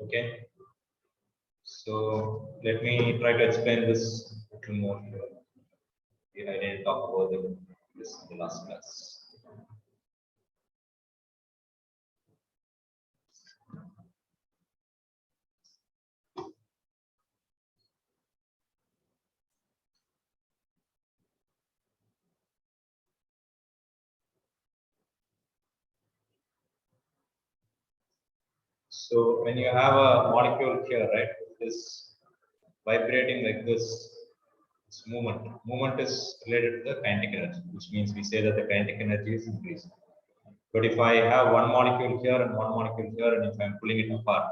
Okay. So let me try to explain this a little more here. I didn't talk about this in the last class. So when you have a molecule here, right, this vibrating like this, it's movement. Movement is related to the kinetic energy, which means we say that the kinetic energy is increasing. But if I have one molecule here and one molecule here, and if I'm pulling it apart,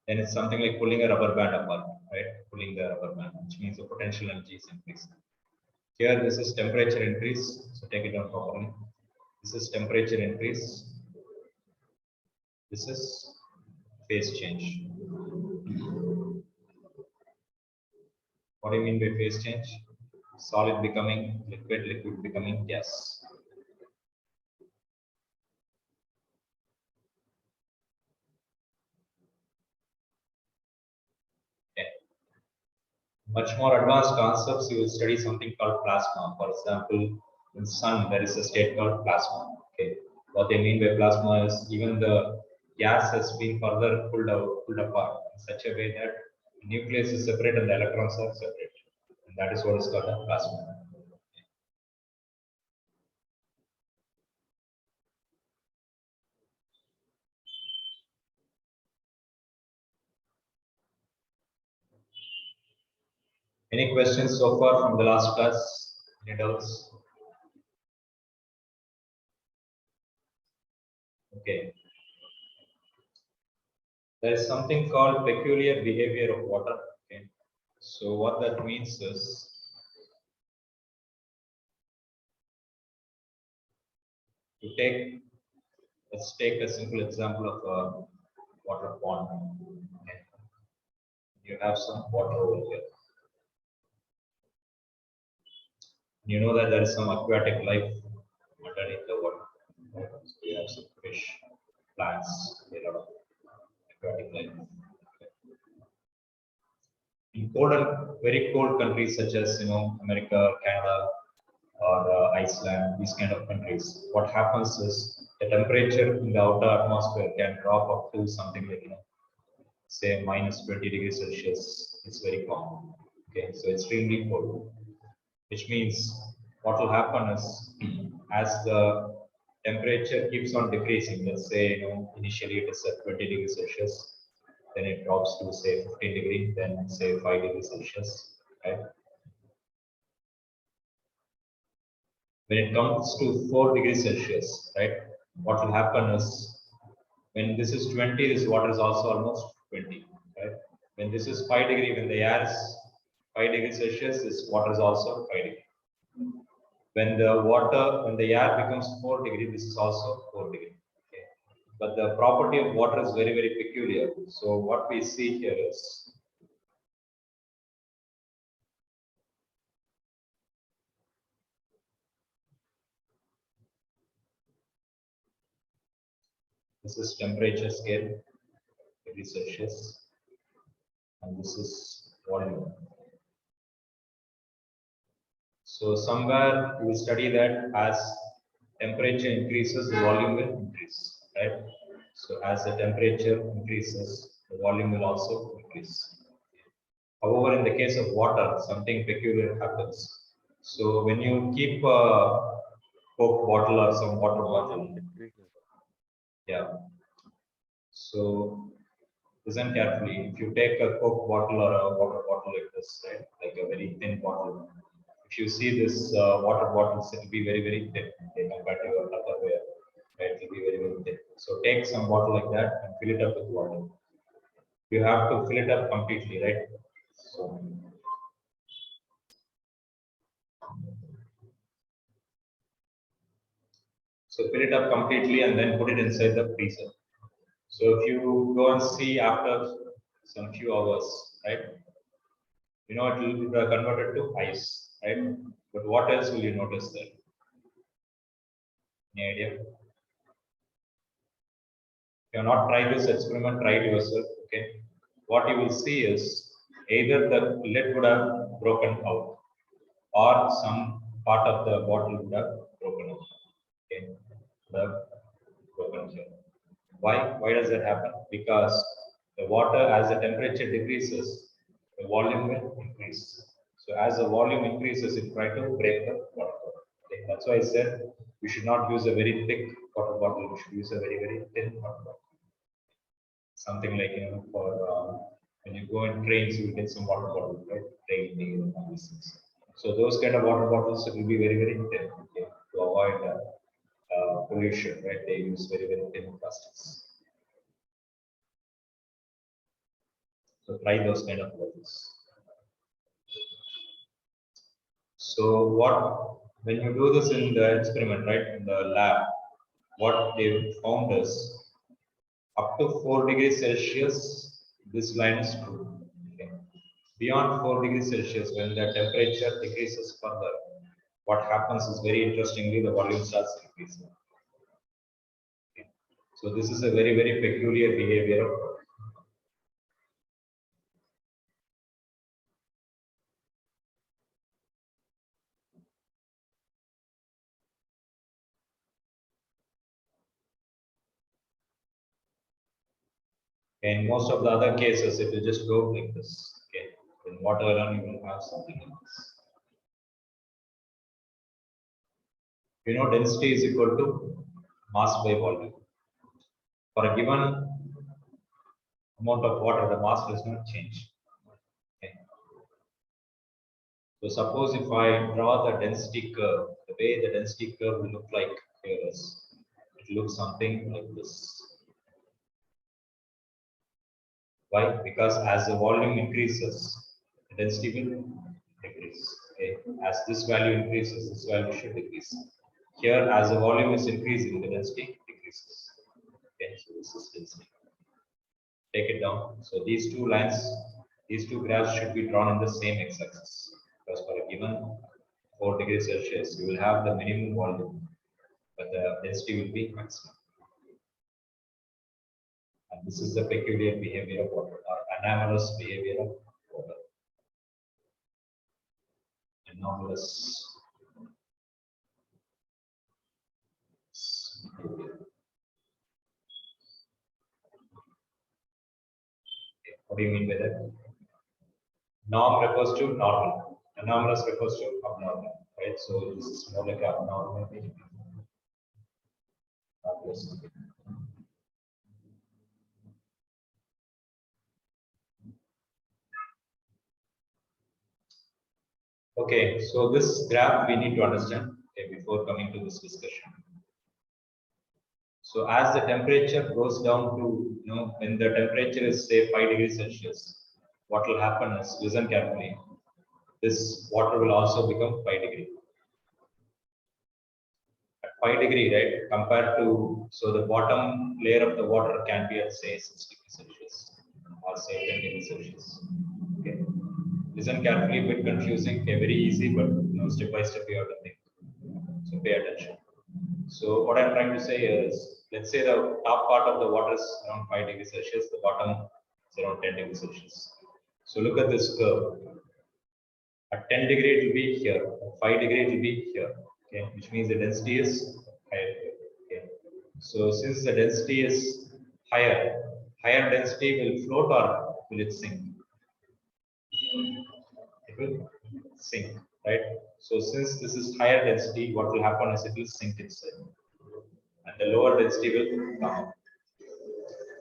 then it's something like pulling a rubber band apart, right? Pulling the rubber band, which means the potential energy is increasing. Here, this is temperature increase. So take it down properly. This is temperature increase. This is phase change. What do you mean by phase change? Solid becoming liquid, liquid becoming gas. Okay. Much more advanced concepts, you will study something called plasma. For example, in sun, there is a state called plasma. Okay. What they mean by plasma is even the gas has been further pulled apart in such a way that the nucleus is separate and the electrons are separate. And that is what is called a plasma. Any questions so far from the last class? Any doubts? Okay. There is something called peculiar behavior of water. Okay. So what that means is let's take a simple example of a water pond. Okay. You have some water over here. You know that there is some aquatic life underneath the water. Right? So you have some fish, plants, a lot of aquatic life. In cold and very cold countries such as America, Canada, or Iceland, these kind of countries, what happens is the temperature in the outer atmosphere can drop up to something like say minus 20 degrees Celsius. It's very common. Okay, so extremely cold, which means what will happen is as the temperature keeps on decreasing, let's say initially it is at 20 degrees Celsius, then it drops to say 15 degree, then say 5 degrees Celsius, right? When it comes to 4 degrees Celsius, right, what will happen is when this is 20, this water is also almost 20, right? When this is 5 degree, when the air is 5 degrees Celsius, this water is also 5 degree. When the air becomes 4 degree, this is also 4 degree. Okay. But the property of water is very, very peculiar. So what we see here is this is temperature scale, degrees Celsius, and this is volume. So somewhere you will study that as temperature increases, the volume will increase, right? So as the temperature increases, the volume will also increase. However, in the case of water, something peculiar happens. So when you keep a Coke bottle or some water bottle, yeah. So listen carefully. If you take a Coke bottle or a water bottle like this, right, like a very thin bottle, if you see this water bottles, it will be very, very thin compared to your Tupperware, right? It will be very, very thin. So take some bottle like that and fill it up with water. You have to fill it up completely, right? So fill it up completely and then put it inside the freezer. So if you go and see after some few hours, right? It will be converted to ice, right? But what else will you notice there? Any idea? If you have not tried this experiment, try it yourself. Okay, what you will see is either the lid would have broken out or some part of the bottle would have broken out. Okay, would have broken here. Why? Why does that happen? Because the water, as the temperature decreases, the volume will increase. So as the volume increases, it tries to break the water bottle. Okay, that's why I said we should not use a very thick water bottle. We should use a very, very thin water bottle. Something like, for when you go in trains, you will get some water bottles, right? Train meal and all these things. So those kind of water bottles will be very, very thin, okay, to avoid pollution, right? They use very, very thin plastics. So try those kind of bottles. So when you do this in the experiment, right, in the lab, what they found is up to 4 degrees Celsius, this line is true. Okay. Beyond 4 degrees Celsius, when the temperature decreases further, what happens is very interestingly, the volume starts increasing. Okay. So this is a very, very peculiar behavior of water. In most of the other cases, it will just go like this. Okay. In water alone, you will have something like this. Density is equal to mass by volume. For a given amount of water, the mass does not change. Okay. So suppose if I draw the density curve, the way the density curve will look like here is, it looks something like this. Why? Because as the volume increases, the density will decrease. Okay. As this value increases, this value should decrease. Here, as the volume is increasing, the density decreases. Okay, so this is density. Take it down. So these two lines, these two graphs should be drawn in the same x-axis. Because for a given 4 degrees Celsius, you will have the minimum volume, but the density will be maximum. And this is the peculiar behavior of water, or anomalous behavior of water. Anomalous behavior. What do you mean by that? Norm refers to normal. Anomalous refers to abnormal, right? So this is more like abnormal behavior. Anomalous. Okay, so this graph we need to understand, okay, before coming to this discussion. So as the temperature goes down to, when the temperature is say 5 degrees Celsius, what will happen is, listen carefully, this water will also become 5 degree. At 5 degree, right, compared to, so the bottom layer of the water can be at say 6 degrees Celsius or say 10 degrees Celsius. Okay. Listen carefully, a bit confusing, okay, very easy, but step by step you have to think. So pay attention. So what I'm trying to say is, let's say the top part of the water is around 5 degrees Celsius, the bottom is around 10 degrees Celsius. So look at this curve. At 10 degree it will be here, at 5 degree it will be here, okay, which means the density is higher here. Okay. So since the density is higher, higher density will float or will it sink? It will sink, right? So since this is higher density, what will happen is it will sink inside, and the lower density will come up,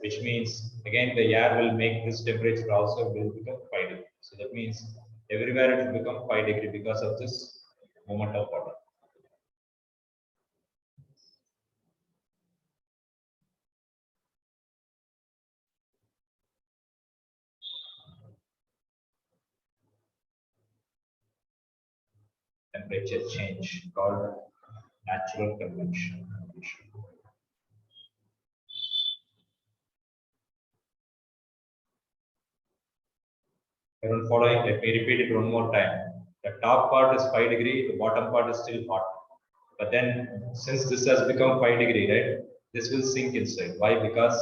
which means again the air will make this temperature also will become 5 degree. So that means everywhere it will become 5 degree because of this movement of water. Temperature change called natural convection. Everyone following, let me repeat it one more time. The top part is 5 degree, the bottom part is still hot. But then since this has become 5 degree, right, this will sink inside. Why? Because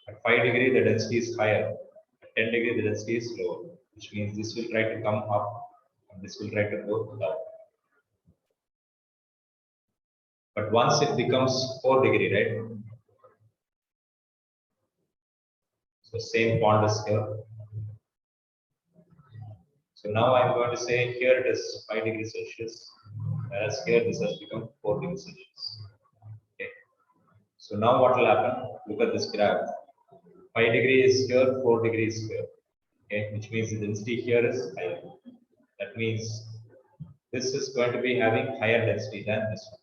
At 5 degree, the density is higher. At 10 degree, the density is lower, which means this will try to come up and this will try to go down. But once it becomes 4 degree, right? So same pond is here. So now I'm going to say here it is 5 degrees Celsius, whereas here this has become 4 degrees Celsius. Okay. So now what will happen? Look at this graph. 5 degrees here, 4 degrees here. Okay, which means the density here is higher. That means this is going to be having higher density than this one.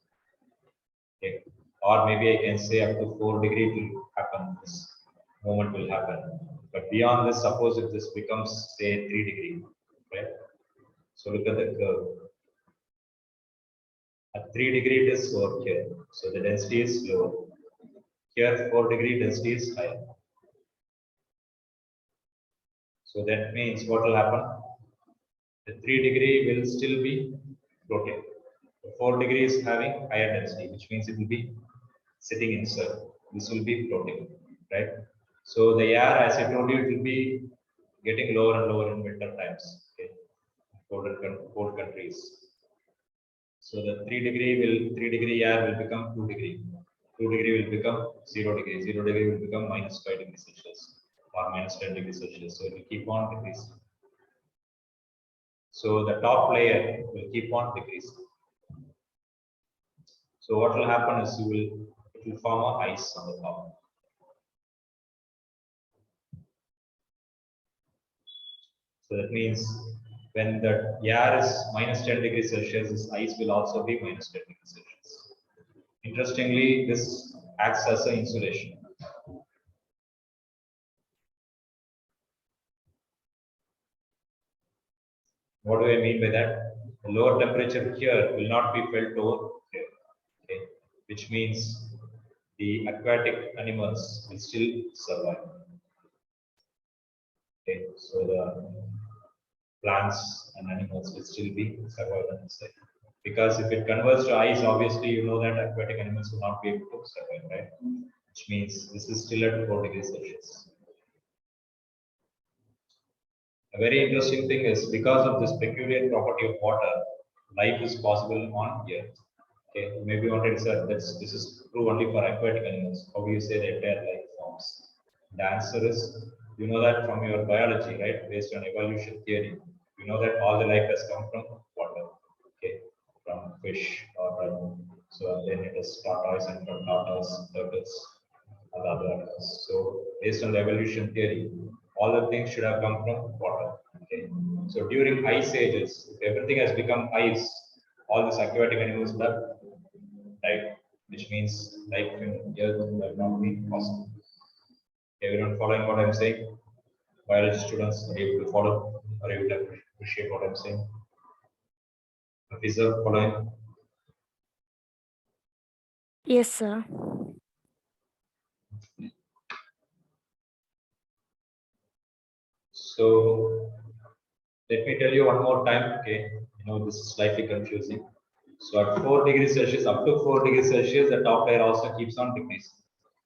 Okay. Or maybe I can say up to 4 degree will happen, this movement will happen. But beyond this, suppose if this becomes say 3 degree, right? So look at the curve. At 3 degree it is lower here. So the density is lower. Here 4 degree density is higher. So that means what will happen? The 3 degree will still be floating. The 4 degree is having higher density, which means it will be sitting inside. This will be floating, right? So the air, as I told you, it will be getting lower and lower in winter times. Okay, cold countries. So the 3 degree air will become 2 degree. 2 degree will become 0 degree. 0 degree will become minus 5 degrees Celsius or minus 10 degrees Celsius. So it will keep on decreasing. So the top layer will keep on decreasing. So what will happen is it will form a ice on the top. So that means when the air is minus 10 degrees Celsius, this ice will also be minus 10 degrees Celsius. Interestingly, this acts as an insulation. What do I mean by that? The lower temperature here will not be felt over here, okay? Which means the aquatic animals will still survive. Okay, so the plants and animals will still be survival inside. Because if it converts to ice, obviously you know that aquatic animals will not be able to survive, right? Which means this is still at 4 degrees Celsius. A very interesting thing is because of this peculiar property of water, life is possible on Earth. Okay, maybe you wanted to say that this is true only for aquatic animals. How do you say the entire life forms? The answer is you know that from your biology, right? Based on evolution theory, you know that all the life has come from water. Okay, from fish or so then it is tortoise and from tortoise, turtles, and other animals. So based on the evolution theory, all the things should have come from water. Okay. So during ice ages, if everything has become ice, all these aquatic animals would have died, which means life in Earth will not be possible. Everyone following what I'm saying? Biology students are able to follow, are able to appreciate what I'm saying. Officer following. Yes, sir. So let me tell you one more time. Okay, you know this is slightly confusing. So at 4 degrees Celsius, up to 4 degrees Celsius, the top layer also keeps on decreasing.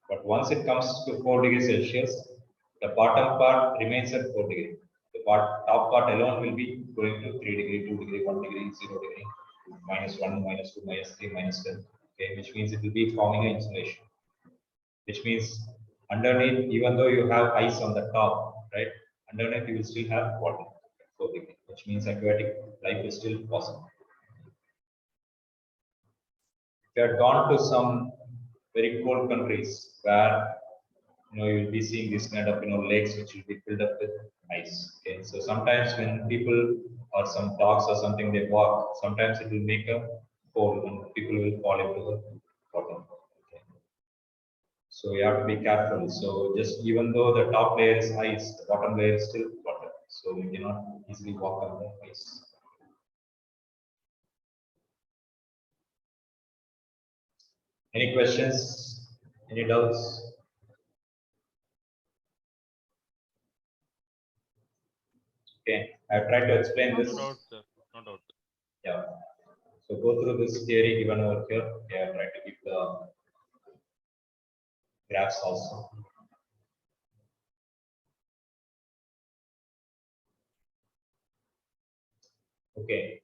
But once it comes to 4 degrees Celsius, the bottom part remains at 4 degree. The top part alone will be going to 3 degree, 2 degree, 1 degree, 0 degree, minus 1, minus 2, minus 3, minus 10. Okay, which means it will be forming an insulation. Which means underneath, even though you have ice on the top, right? Underneath you will still have water at 4 degree, which means aquatic life is still possible. If you had gone to some very cold countries where you'll be seeing this kind of lakes which will be filled up with ice. Okay, so sometimes when people or some dogs or something they walk, sometimes it will make a hole and people will fall into the bottom. Okay. So you have to be careful. So just even though the top layer is ice, the bottom layer is still water. So you cannot easily walk on the ice. Any questions? Any doubts? Okay, I tried to explain this. No doubt, sir. No doubt. Yeah. So go through this theory given over here. Okay, I try to keep the graphs also. Okay.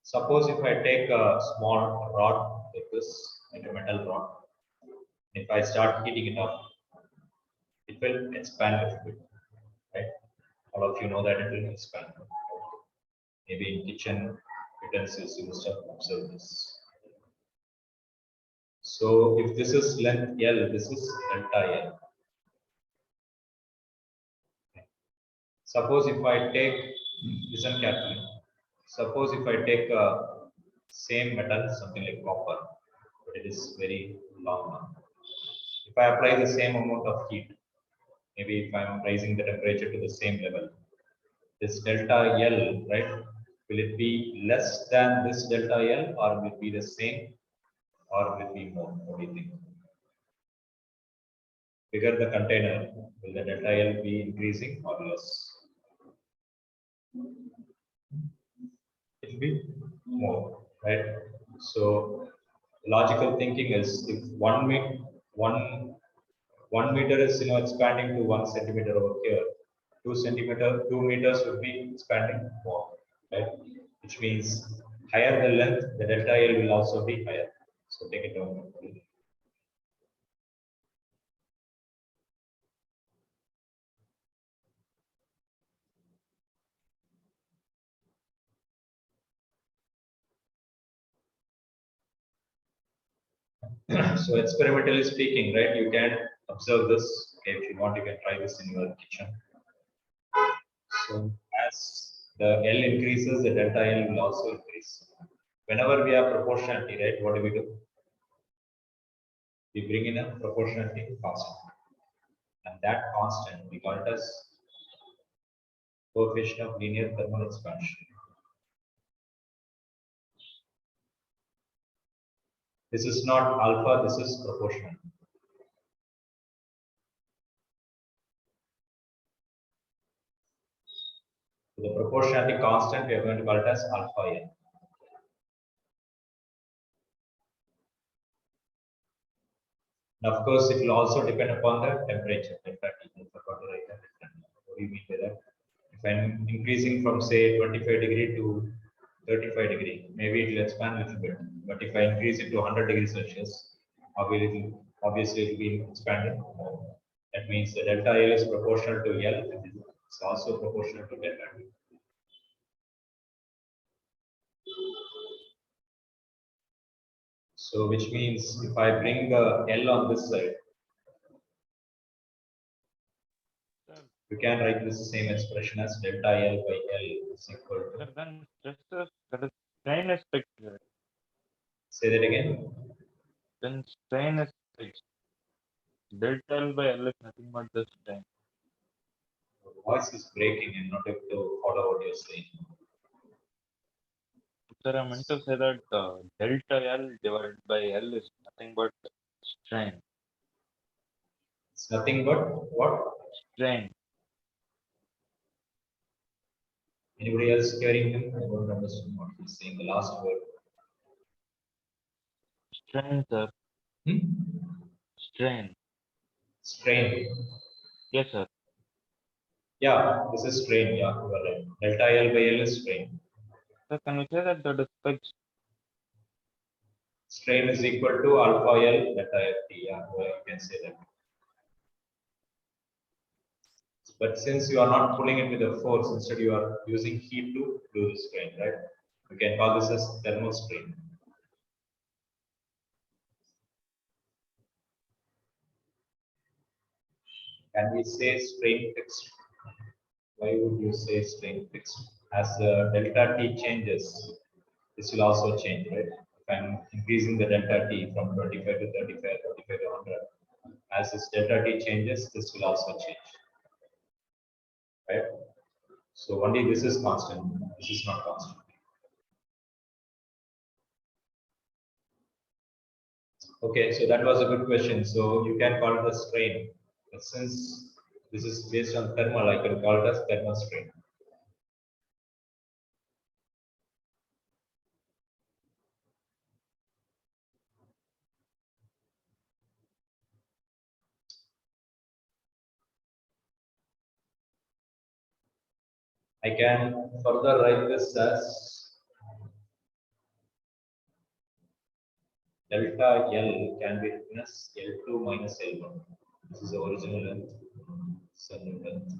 Suppose if I take a small rod like this, like a metal rod, if I start heating it up, it will expand a little bit, right? All of you know that it will expand. Maybe in kitchen utensils, you must have observed this. So if this is length L, this is delta L. Suppose if I take, listen carefully. Suppose if I take a same metal, something like copper, but it is very long now. If I apply the same amount of heat, maybe if I'm raising the temperature to the same level, this delta L, right? Will it be less than this delta L or will it be the same or will it be more? What do you think? Bigger the container, will the delta L be increasing or less? It will be more, right? So logical thinking is if 1 meter is expanding to 1 centimeter over here, 2 centimeter, 2 meters would be expanding more, right? Which means higher the length, the delta L will also be higher. So take it down. So experimentally speaking, right, you can observe this. Okay, if you want, you can try this in your kitchen. So as the L increases, the delta L will also increase. Whenever we have proportionality, right, what do? We bring in a proportionality constant. And that constant we call it as coefficient of linear thermal expansion. This is not alpha, this is proportional. So the proportionality constant we are going to call it as alpha N. And of course, it will also depend upon the temperature. Delta T. I forgot to write that. What do you mean by that? If I'm increasing from say 25 degree to 35 degree, maybe it will expand a little bit. But if I increase it to 100 degrees Celsius, obviously it will be expanding more. That means the delta L is proportional to L, and it's also proportional to delta T. So which means if I bring the L on this side, you can write this same expression as delta L by L is equal to. Then that is strain is fixed. Right? Say that again. Then strain is fixed. Delta L by L is nothing but the strain. The voice is breaking and not able to follow what you're saying. Sir, I meant to say that delta L divided by L is nothing but strain. It's nothing but what? Strain. Anybody else hearing him? I don't understand what he's saying. The last word. Strain, sir. Strain. Strain. Yes, sir. Yeah, this is strain. Yeah, you are right. Delta L by L is strain. So can we say that is fixed? Strain is equal to alpha L delta F T. Yeah, well, you can say that. But since you are not pulling it with a force, instead you are using heat to do the strain, right? You can call this as thermal strain. Can we say strain fixed? Why would you say strain fixed? As the delta T changes, this will also change, right? If I'm increasing the delta T from 25 to 35, 35 to 100, as this delta T changes, this will also change, right? So only this is constant, this is not constant. Okay, so that was a good question. So you can call it a strain. But since this is based on thermal, I can call it as thermal strain. I can further write this as delta L can be written as L2 minus L1. This is the original length, so new length.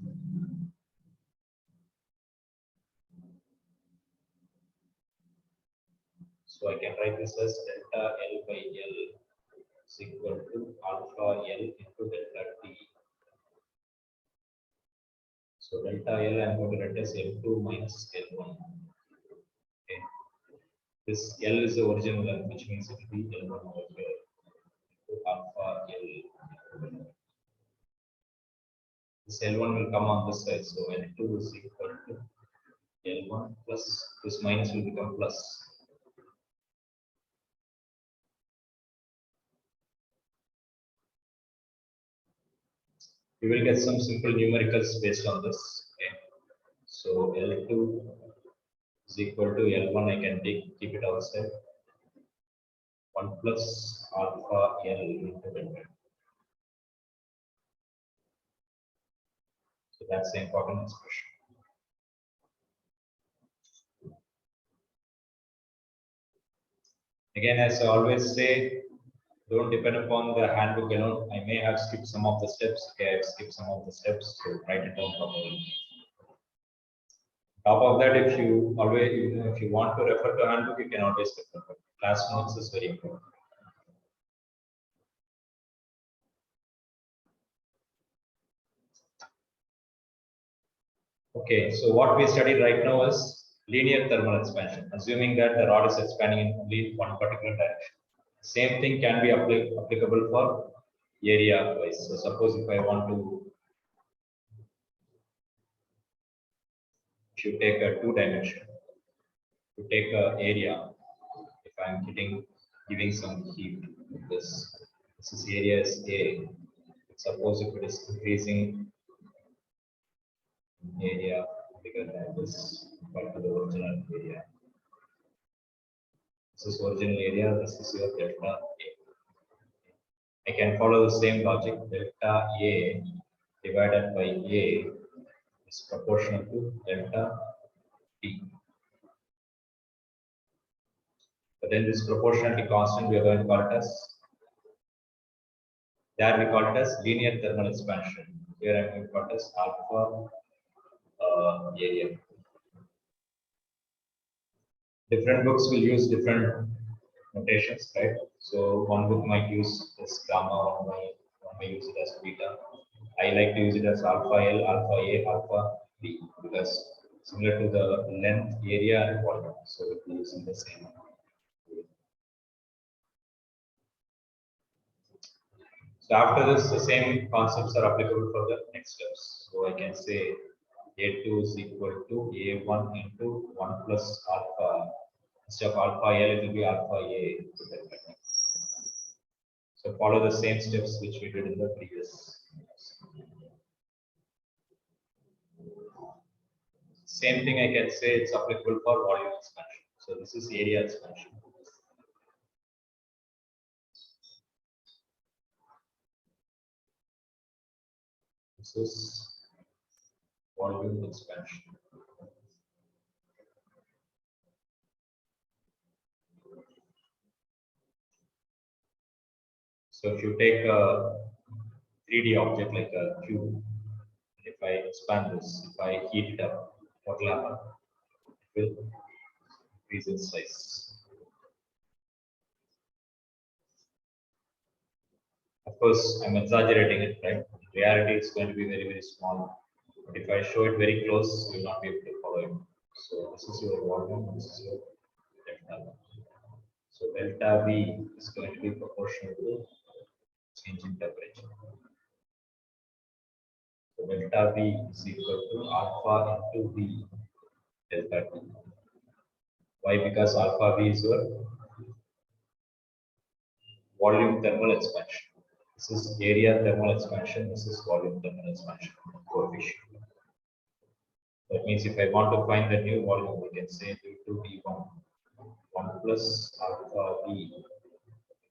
So I can write this as delta L by L is equal to alpha L into delta T. So delta L I am going to write as L2 minus L1. Okay. This L is the original length, which means it will be L1 over here into alpha L. This L1 will come on this side, so L2 is equal to L1 plus this minus will become plus. We will get some simple numericals based on this. Okay. So L2 is equal to L1, I can keep it outside. 1 plus alpha L into delta. So that's the important expression. Again, as I always say, don't depend upon the handbook alone. I may have skipped some of the steps. Okay, I've skipped some of the steps, so write it down properly. Top of that, if you always, if you want to refer to handbook, you can always refer to class notes is very important. Okay, so what we studied right now is linear thermal expansion, assuming that the rod is expanding in only one particular direction. Same thing can be applicable for area wise. So suppose if I want to, if you take a 2-dimension, to take a area, if I'm giving some heat, this is area is A. Suppose if it is increasing area bigger than this, but to the original area. This is original area, this is your delta A. I can follow the same logic. Delta A divided by A is proportional to delta T. But then this proportionality constant we are going to call it as, there we call it as linear thermal expansion. Here I am going to call it as alpha area. Different books will use different notations, right? So one book might use this gamma, one might use it as beta. I like to use it as alpha L, alpha A, alpha B, because similar to the length, area, and volume. So we're using the same. So after this, the same concepts are applicable for the next steps. So I can say A2 is equal to A1 into 1 plus alpha. Instead of alpha L, it will be alpha A. So follow the same steps which we did in the previous. Same thing I can say it's applicable for volume expansion. So this is area expansion. This is volume expansion. So if you take a 3D object like a cube, if I expand this, if I heat it up, what will happen? It will increase in size. Of course, I'm exaggerating it, right? In reality, it's going to be very, very small. But if I show it very close, you'll not be able to follow it. So this is your volume, this is your delta. So delta V is going to be proportional to change in temperature. So delta V is equal to alpha into V delta T. Why? Because alpha V is your volume thermal expansion. This is area thermal expansion. This is volume thermal expansion coefficient. That means if I want to find the new volume, we can say due to V1, 1 plus alpha V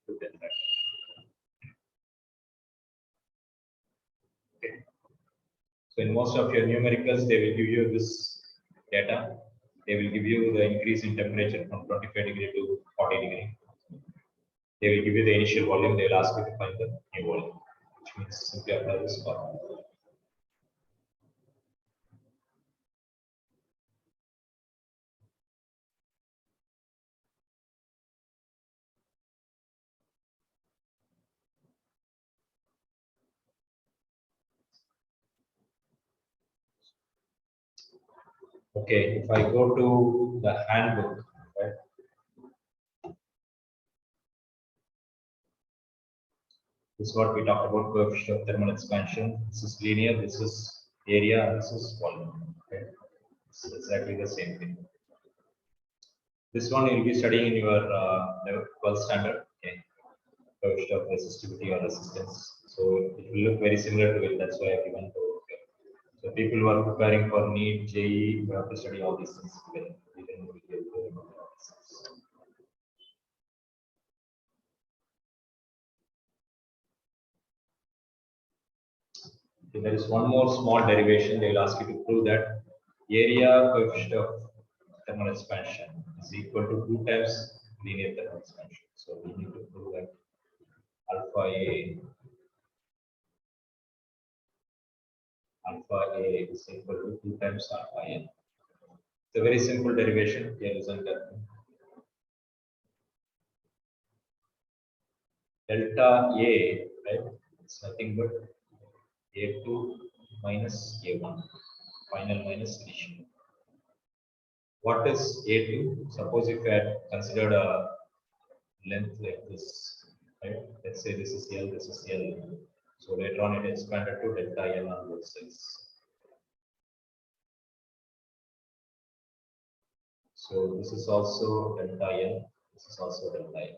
to delta T. Okay. So in most of your numericals, they will give you this data, they will give you the increase in temperature from 25 degree to 40 degree. They will give you the initial volume, they will ask you to find the new volume, which means simply apply this formula. Okay, if I go to the handbook, right? This is what we talked about, coefficient of thermal expansion. This is linear, this is area, and this is volume. Okay? It's exactly the same thing. This one you'll be studying in your level 12 standard. Okay? Coefficient of resistivity or resistance. So it will look very similar to it. That's why I've given to. Okay. So people who are preparing for NEET, JEE, you have to study all these things together. You can be able to remember all these things. Okay, there is one more small derivation. They will ask you to prove that area coefficient of thermal expansion is equal to 2 times linear thermal expansion. So we need to prove that alpha A is equal to 2 times alpha N. It's a very simple derivation. Here isn't that. Delta A, right? It's nothing but A2 minus A1, final minus initial. What is A2? Suppose if I had considered a length like this, right? Let's say this is L, this is L. So later on it expanded to delta L on both sides. So this is also delta L, this is also delta L.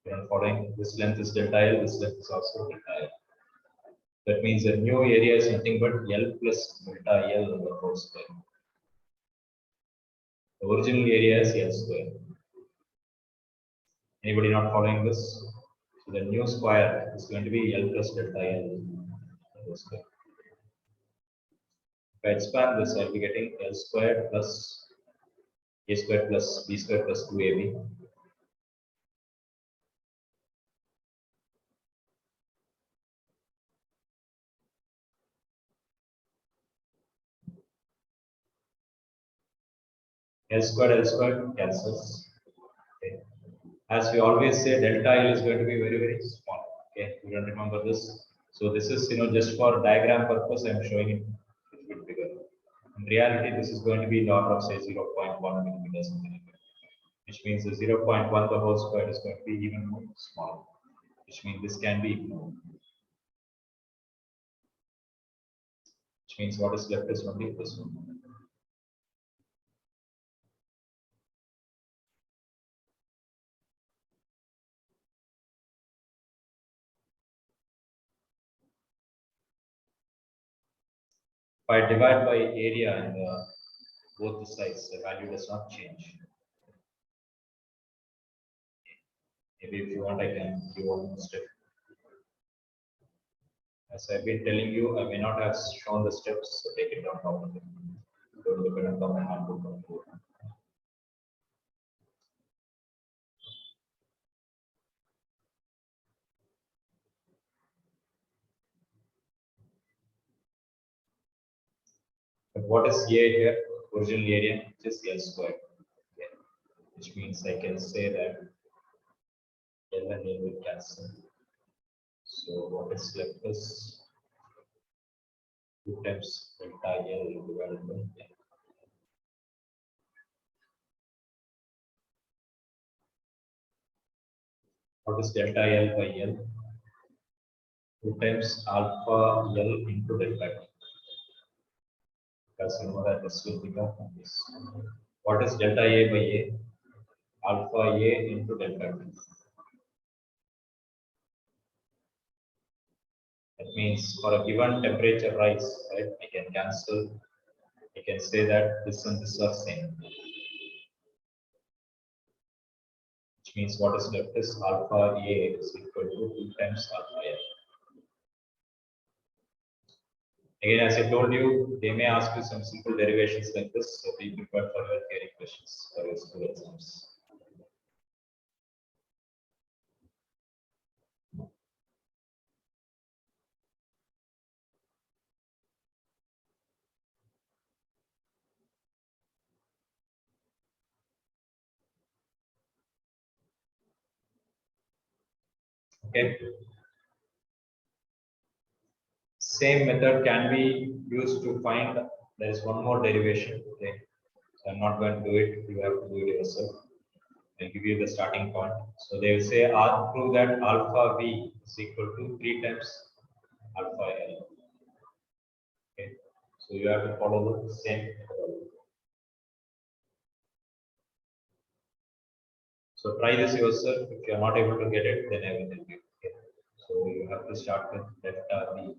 You're following, this length is delta L, this length is also delta L. That means the new area is nothing but L plus delta L over whole square. The original area is L square. Anybody not following this? So the new square is going to be L plus delta L whole square. If I expand this, I'll be getting L squared plus A squared plus B squared plus 2AB. L squared cancels. Okay. As we always say, delta L is going to be very, very small. Okay, you don't remember this. So this is, just for diagram purpose, I'm showing it a bit bigger. In reality, this is going to be in the order of say 0.1 millimeters, which means the 0.1 the whole square is going to be even more small, which means this can be ignored. Which means what is left is only this one. If I divide by area and both the sides, the value does not change. Maybe if you want, I can give one step. As I've been telling you, I may not have shown the steps, so take it down top of it. Go to the button top and handbook. But what is A here? Original area, which is L squared. Okay. Which means I can say that L and A will cancel. So what is left is 2 times delta L divided by L. What is delta L by L? 2 times alpha L into delta T. Because you know that this will become this. What is delta A by A? Alpha A into delta T. That means for a given temperature rise, right, I can cancel. I can say that this and this are same. Which means what is left is alpha A is equal to 2 times alpha A. Again, as I told you, they may ask you some simple derivations like this, so be prepared for your theory questions for your school exams. Okay. Same method can be used to find, there is one more derivation. Okay. So I'm not going to do it, you have to do it yourself. I'll give you the starting point. So they will say, prove that alpha v is equal to 3 times alpha l. Okay. So you have to follow the same methodology. So try this yourself. If you are not able to get it, then I will help you. Okay. So you have to start with delta v.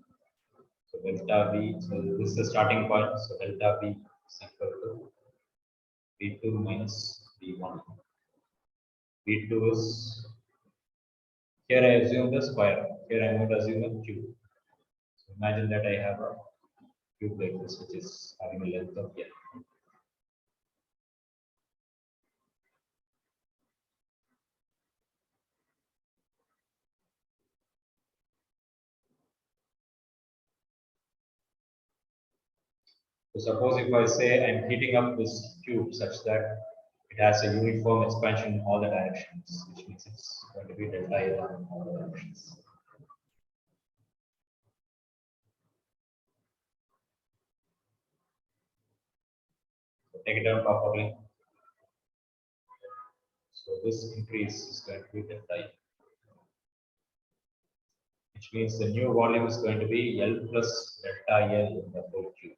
So delta v, so this is the starting point. So delta v is equal to v2 minus v1. v2 is, here I assume the square. Here I am going to assume a cube. So imagine that I have a cube like this, which is having a length of n. So suppose if I say I'm heating up this cube such that it has a uniform expansion in all the directions, which means it's going to be delta L in all the directions. So take it down properly. So this increase is going to be delta L, which means the new volume is going to be L plus delta L in the whole cube.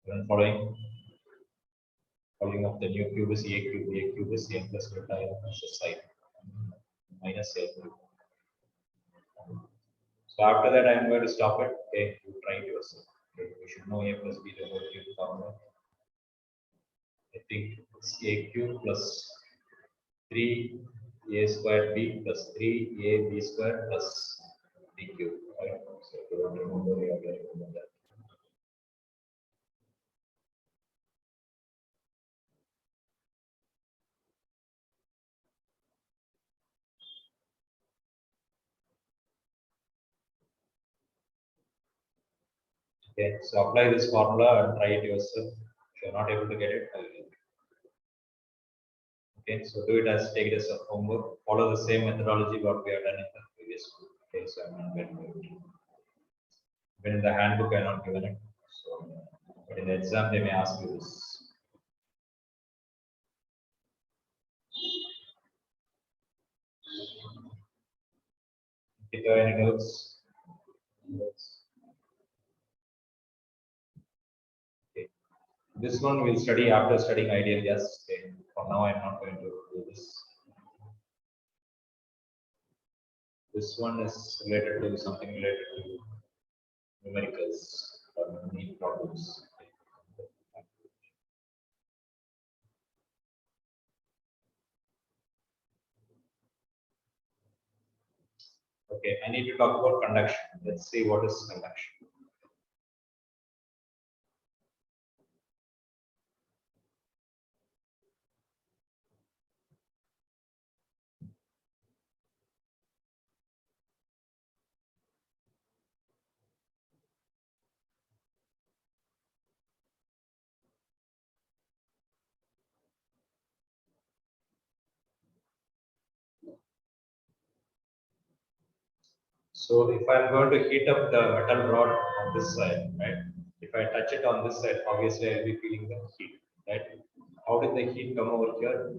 Then following, volume of the new cube is A cube is n plus delta L plus the side minus L cube. So after that, I'm going to stop it. Okay, you try it yourself. Okay, you should know A plus B the whole cube formula. I think it's A cube plus 3 A squared B plus 3 A B squared plus B cube. Right? So if you don't remember, you have to remember that. Okay, so apply this formula and try it yourself. If you're not able to get it, I will help you. Okay, so do it as take it as a homework. Follow the same methodology what we have done in the previous school. Okay, so I'm not going to do it. Even in the handbook, I not given it. So, but in the exam, they may ask you this. If you have any notes, okay. This one we'll study after studying ideal gas. Okay. For now, I'm not going to do this. This one is related to something related to numericals or need problems. Okay, I need to talk about conduction. Let's see what is conduction. So if I'm going to heat up the metal rod on this side, right? If I touch it on this side, obviously I'll be feeling the heat, right? How did the heat come over here?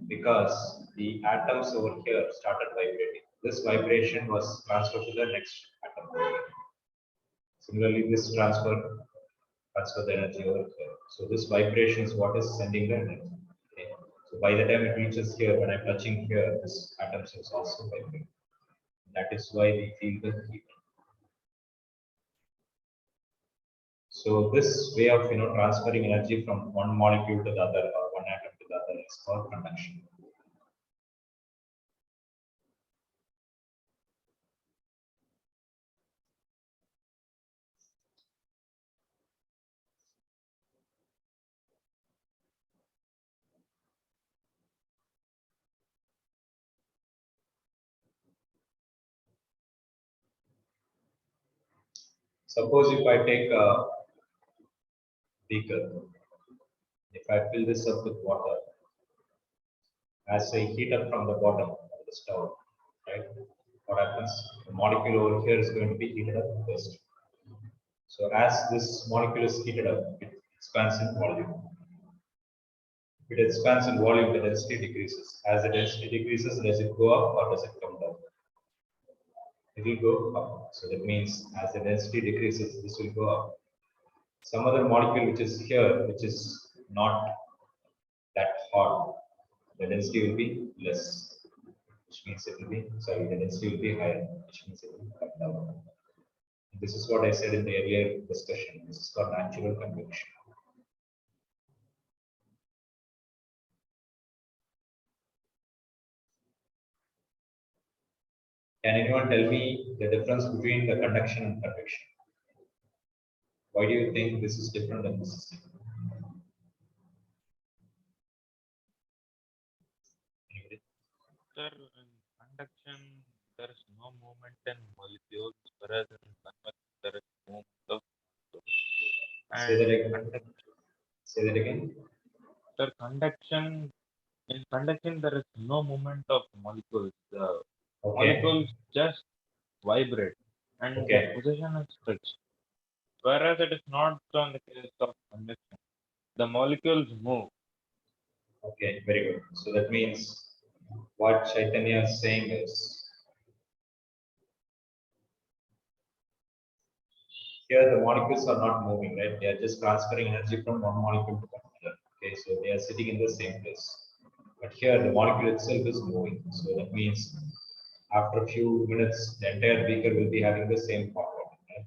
Because the atoms over here started vibrating. This vibration was transferred to the next atom. Similarly, this transfer the energy over here. So this vibration is what is sending the energy. Okay. So by the time it reaches here, when I'm touching here, this atoms is also vibrating. That is why we feel the heat. So this way of transferring energy from one molecule to the other or one atom to the other is called conduction. Suppose if I take a beaker, if I fill this up with water, as I heat up from the bottom of the stove, right? What happens? The molecule over here is going to be heated up first. So as this molecule is heated up, it expands in volume. If it expands in volume, the density decreases. As the density decreases, does it go up or does it come down? It will go up. So that means as the density decreases, this will go up. Some other molecule which is here, which is not that hot, the density will be less, which means it will be, sorry, the density will be higher, which means it will come down. This is what I said in the earlier discussion. This is called natural convection. Can anyone tell me the difference between the conduction and convection? Why do you think this is different and this is different? Sir, in conduction, there is no movement in molecules, whereas in convection, there is movement of molecules. Say that again. Conduction, Say that again. sir, conduction, in conduction, there is no movement of molecules. The Okay. molecules just vibrate and their Okay. position is fixed. Whereas it is not so in the case of conduction. The molecules move. Okay. Very good. So that means what Chaitanya is saying is here the molecules are not moving, right? They are just transferring energy from one molecule to another. Okay, so they are sitting in the same place. But here the molecule itself is moving. So that means after a few minutes, the entire beaker will be having the same hot water. Right?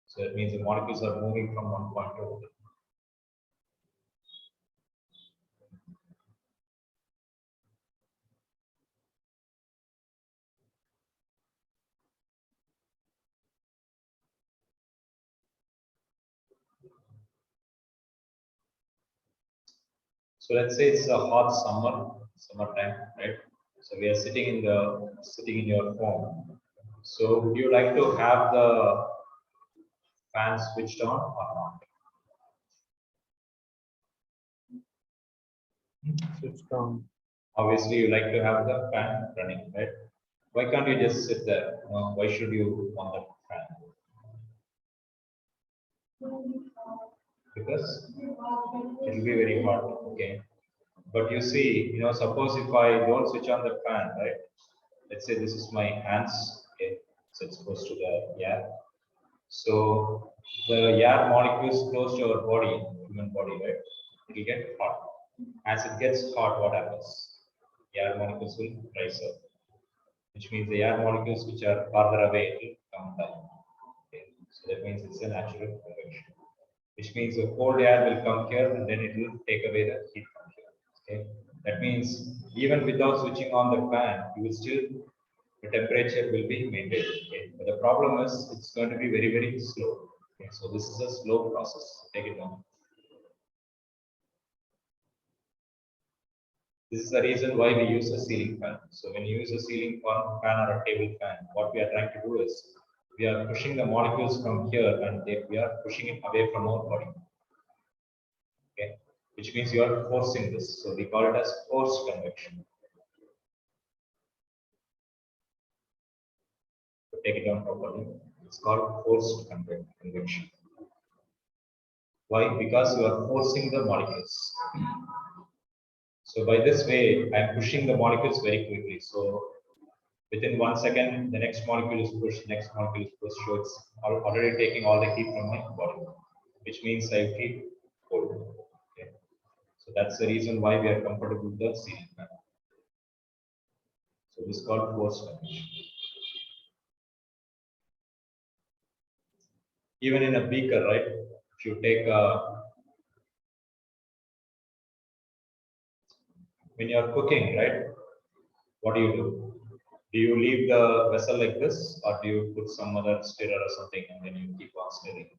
So that means the molecules are moving from one point to another. So let's say it's a hot summertime, right? So we are sitting in your home. So would you like to have the fan switched on or not? Switched on. Obviously, you like to have the fan running, right? Why can't you just sit there? Why should you want the fan? Because it will be very hot, okay? But you see, suppose if I don't switch on the fan, right? Let's say this is my hands, okay? So it's close to the air. So the air molecules close to our body, human body, right? It will get hot. As it gets hot, what happens? Air molecules will rise up, which means the air molecules which are farther away will come down. Okay. So that means it's a natural convection, which means the cold air will come here and then it will take away the heat from here. Okay. That means even without switching on the fan, you will still the temperature will be maintained. Okay. But the problem is it's going to be very, very slow. Okay. So this is a slow process. Take it down. This is the reason why we use a ceiling fan. So when you use a ceiling fan or a table fan, what we are trying to do is we are pushing the molecules from here and we are pushing it away from our body. Okay, which means you are forcing this. So we call it as forced convection. So take it down properly. It's called forced convection. Why? Because you are forcing the molecules. So by this way, I am pushing the molecules very quickly. So within 1 second, the next molecule is pushed, next molecule is pushed. So it's already taking all the heat from my body, which means I feel cold. Okay. So that's the reason why we are comfortable with the ceiling fan. So this is called forced convection. Even in a beaker, right? If you take when you are cooking, right? What do? Do you leave the vessel like this, or do you put some other stirrer or something and then you keep on stirring?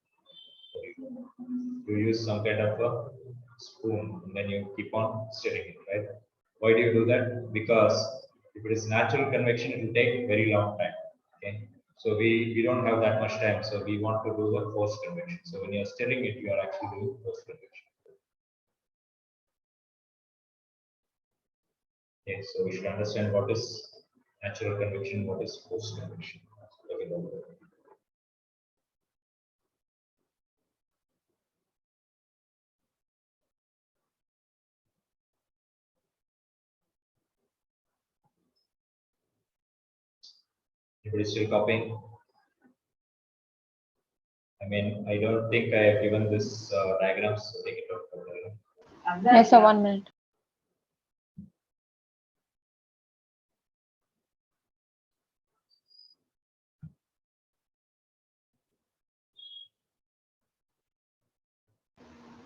You use some kind of a spoon and then you keep on stirring it, right? Why do you do that? Because if it is natural convection, it will take very long time. Okay, we don't have that much time. So we want to do the forced convection. So when you're stirring it, you are actually doing forced convection. Okay, so we should understand what is natural convection, what is forced convection. Okay, everybody still copying? I mean, I don't think I have given this diagrams, so take it out for the Yes, sir, 1 minute.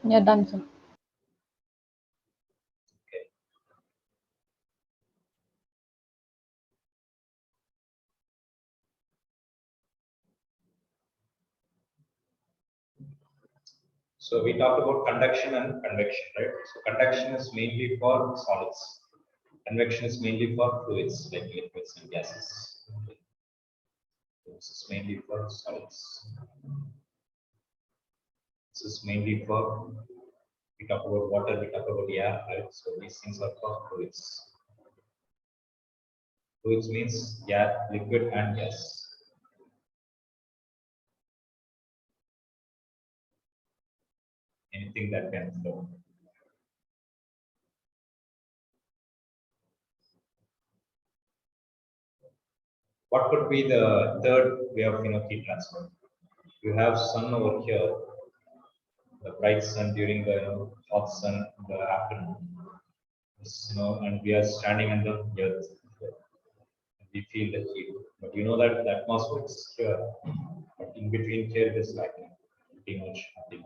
Yeah, done, sir. okay. So we talked about conduction and convection, right? So conduction is mainly for solids. Convection is mainly for fluids like liquids and gases. Okay. This is mainly for solids. This is mainly for, we talk about water, we talk about air, right? So these things are for fluids. Fluids means air, liquid, and gas. Anything that can flow. What could be the third way of heat transfer? You have sun over here, the bright sun during the hot sun in the afternoon. And we are standing under the earth. We feel the heat, but you know that the atmosphere is here, but in between here it is lacking pretty much nothing.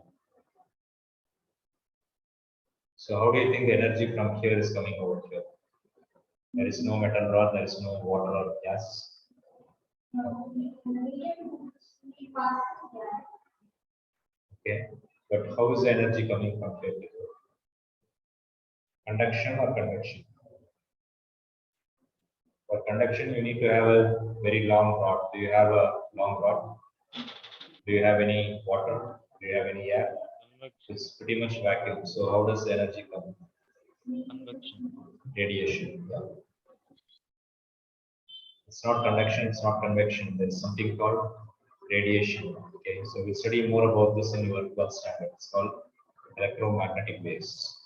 So how do you think the energy from here is coming over here? There is no metal rod, there is no water or gas. Okay, but how is the energy coming from here? Conduction or convection? For conduction, you need to have a very long rod. Do you have a long rod? Do you have any water? Do you have any air? Convection. It's pretty much vacuum. So how does the energy come? Convection. Radiation. Yeah. It's not conduction, it's not convection. There's something called radiation. Okay, so we study more about this in your 12th standard. It's called electromagnetic waves.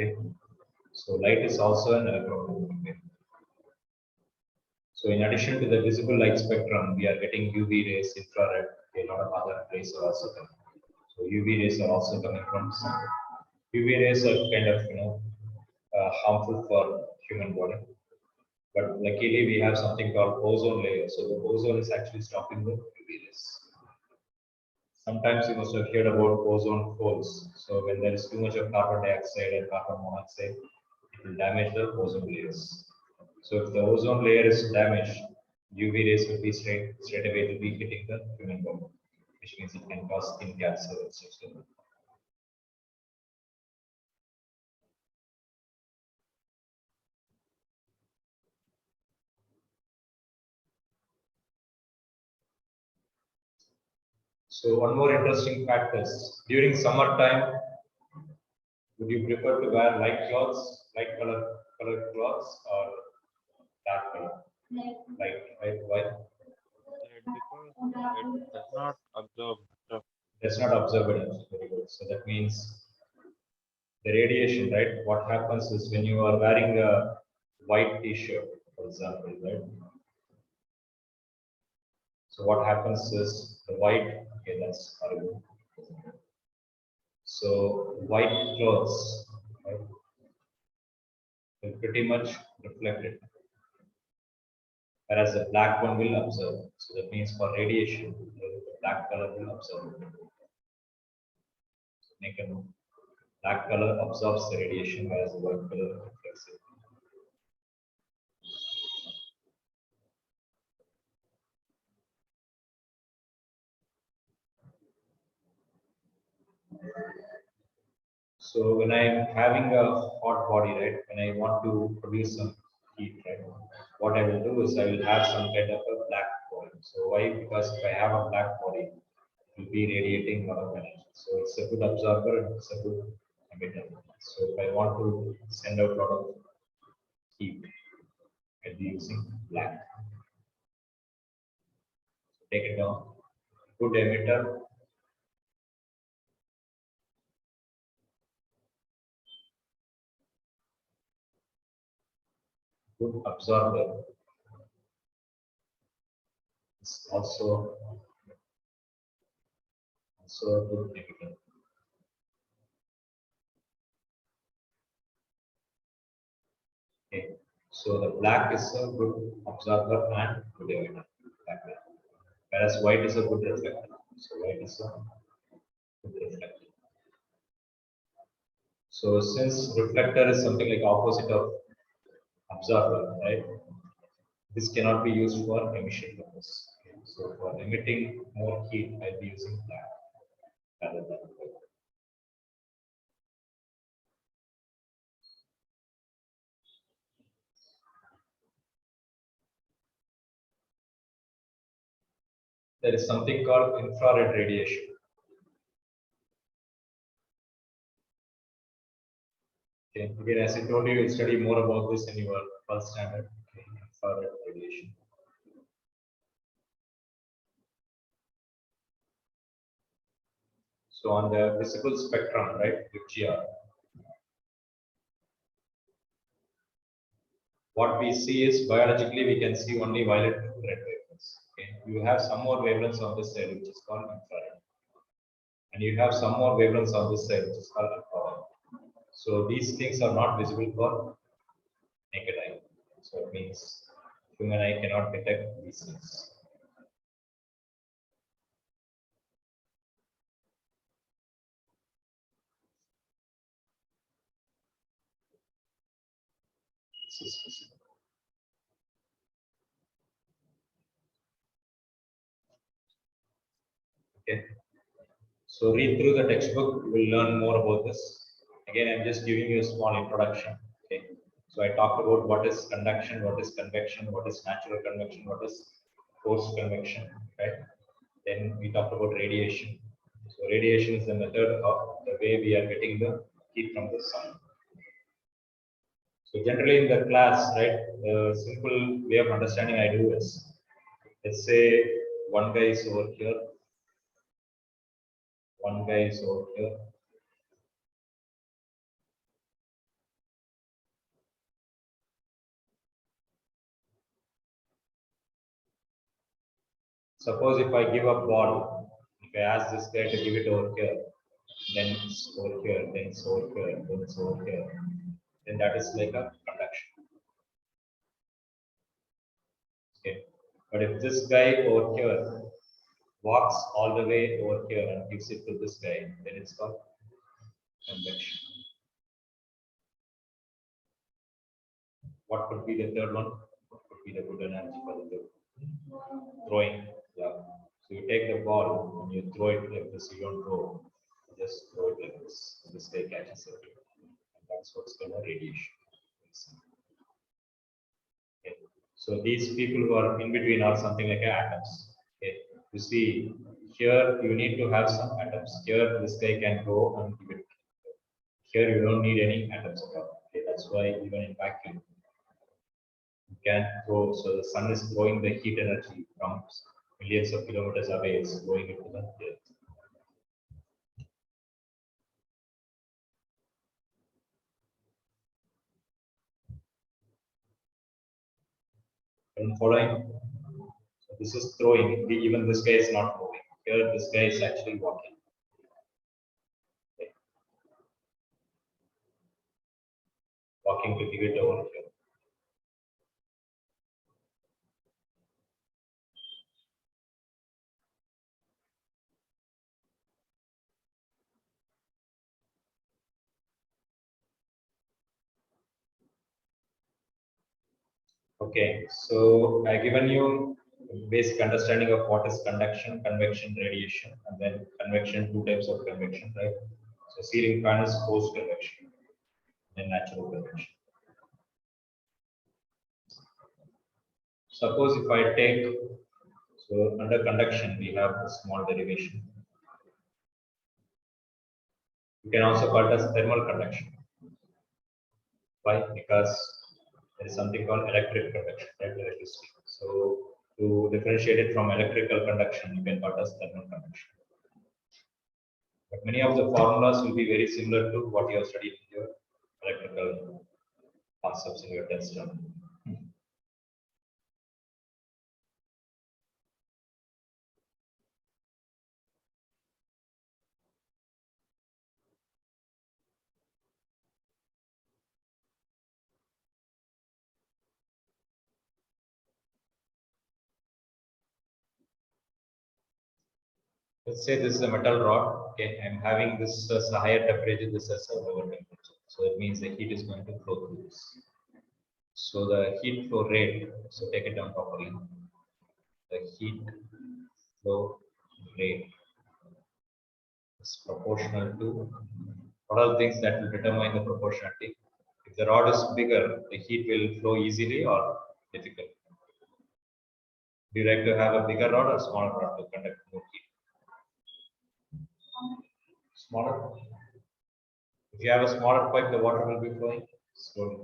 Okay, so light is also an electromagnetic wave. So in addition to the visible light spectrum, we are getting UV rays, infrared, a lot of other rays are also coming. So UV rays are also coming from sun. UV rays are kind of harmful for human body, but luckily we have something called ozone layer. So the ozone is actually stopping the UV rays. Sometimes you must have heard about ozone holes. So when there is too much of carbon dioxide and carbon monoxide, it will damage the ozone layers. So if the ozone layer is damaged, UV rays will be straight away to be hitting the human body, which means it can cause skin cancer, etc. So one more interesting fact is during summertime, would you prefer to wear light clothes, light colored clothes, or dark color? Light, right? Why? Because it does not absorb much of That's not observed enough. Very good. So that means the radiation, right? What happens is when you are wearing a white t-shirt, for example, right? So what happens is the white, okay, that's horrible. So white clothes, right, will pretty much reflect it, whereas the black one will absorb. So that means for radiation, the black color will absorb it. So make a note. Black color absorbs the radiation, whereas the white color reflects it. So when I'm having a hot body, right, when I want to produce some heat, right, what I will do is I will have some kind of a black body. So why? Because if I have a black body, it will be radiating a lot of energy. So it's a good absorber and it's a good emitter. So if I want to send out a lot of heat, I'll be using black. Take it down. Good emitter, good absorber. It's also a good emitter. Okay. So the black is a good absorber and good emitter. Whereas white is a good reflector. So white is a good reflector. So since reflector is something like opposite of absorber, right? This cannot be used for emission purpose. Okay. So for emitting more heat, I'll be using black rather than white. There is something called infrared radiation. Okay. Again, as I told you, you'll study more about this in your first standard. Okay. Infrared radiation. So on the visible spectrum, right, VGR, what we see is biologically we can see only violet and red wavelengths. Okay. You have some more wavelengths on this side, which is called infrared, and you have some more wavelengths on this side, which is called infrared. So these things are not visible for naked eye. So it means human eye cannot detect these things. This is visible. Okay. So read through the textbook, you will learn more about this. Again, I'm just giving you a small introduction. Okay. So I talked about what is conduction, what is convection, what is natural convection, what is forced convection, right? Then we talked about radiation. So radiation is the method of the way we are getting the heat from the sun. So generally in the class, right, the simple way of understanding I do is, let's say one guy is over here, one guy is over here, suppose if I give a ball, if I ask this guy to give it over here, then it's over here, then it's over here, then it's over here, then that is like a conduction. Okay. But if this guy over here walks all the way over here and gives it to this guy, then it's called convection. What could be the third one? What could be the good analogy for the third? Throwing. Yeah. So you take the ball and you throw it like this, you don't throw, you just throw it like this. And this guy catches it. And that's what's called a radiation. Okay. So these people who are in between are something like atoms. Okay. You see, here you need to have some atoms. Here this guy can go and give it. Here you don't need any atoms at all. Okay. That's why even in vacuum, you can throw. So the sun is throwing the heat energy from millions of kilometers away. It's throwing it to the earth. And following, so this is throwing. Even this guy is not moving. Here, this guy is actually walking. Okay. Walking to give it over here. Okay, so I given you basic understanding of what is conduction, convection, radiation, and then convection, two types of convection, right? So sealing fan is forced convection, then natural convection. Suppose if I take, so under conduction, we have a small derivation. You can also call it as thermal conduction. Why? Because there is something called electric conduction, right? Electricity. So to differentiate it from electrical conduction, you can call it as thermal conduction. But many of the formulas will be very similar to what you have studied in your electrical concepts in your test term. Let's say this is a metal rod. Okay, I'm having this as a higher temperature, this as a lower temperature. So that means the heat is going to flow through this. So the heat flow rate, so take it down properly. The heat flow rate is proportional to what are the things that will determine the proportionality. If the rod is bigger, the heat will flow easily or difficult. Do you like to have a bigger rod or smaller rod to conduct more heat? Smaller. If you have a smaller pipe, the water will be flowing slowly.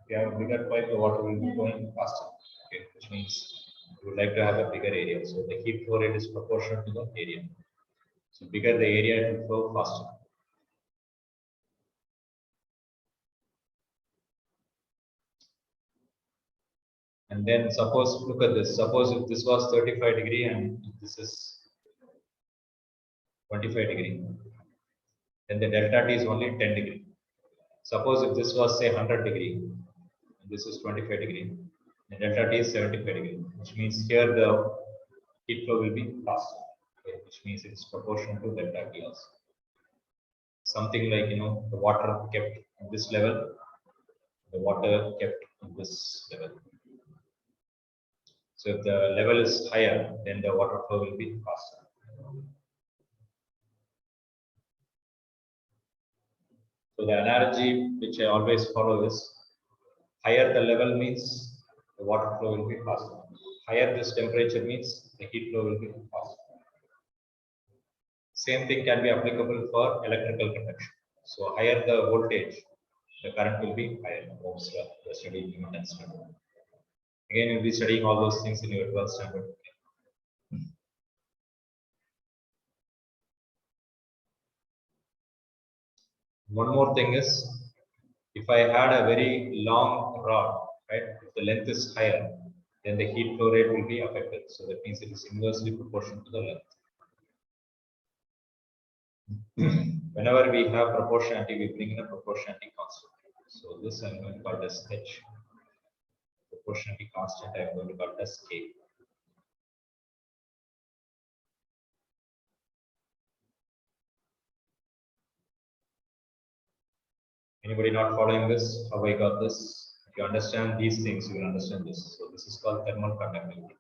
If you have a bigger pipe, the water will be flowing faster. Okay, which means you would like to have a bigger area. So the heat flow rate is proportional to the area. So bigger the area, it will flow faster. And then suppose, look at this. Suppose if this was 35 degree and this is 25 degree, then the delta T is only 10 degree. Suppose if this was say 100 degree, and this is 25 degree, the delta T is 75 degree, which means here the heat flow will be faster, okay, which means it is proportional to delta T also. Something like, the water kept at this level, the water kept at this level. So if the level is higher, then the water flow will be faster. So the analogy which I always follow is higher the level means the water flow will be faster. Higher this temperature means the heat flow will be faster. Same thing can be applicable for electrical conduction. So higher the voltage, the current will be higher. Ohm's law, the study in Newton's standard. Again, you'll be studying all those things in your 12th standard. One more thing is, if I had a very long rod, right, if the length is higher, then the heat flow rate will be affected. So that means it is inversely proportional to the length. Whenever we have proportionality, we bring in a proportionality constant. So this I'm going to call it as H. Proportionality constant I'm going to call it as K. Anybody not following this? How I got this? If you understand these things, you will understand this. So this is called thermal conductivity.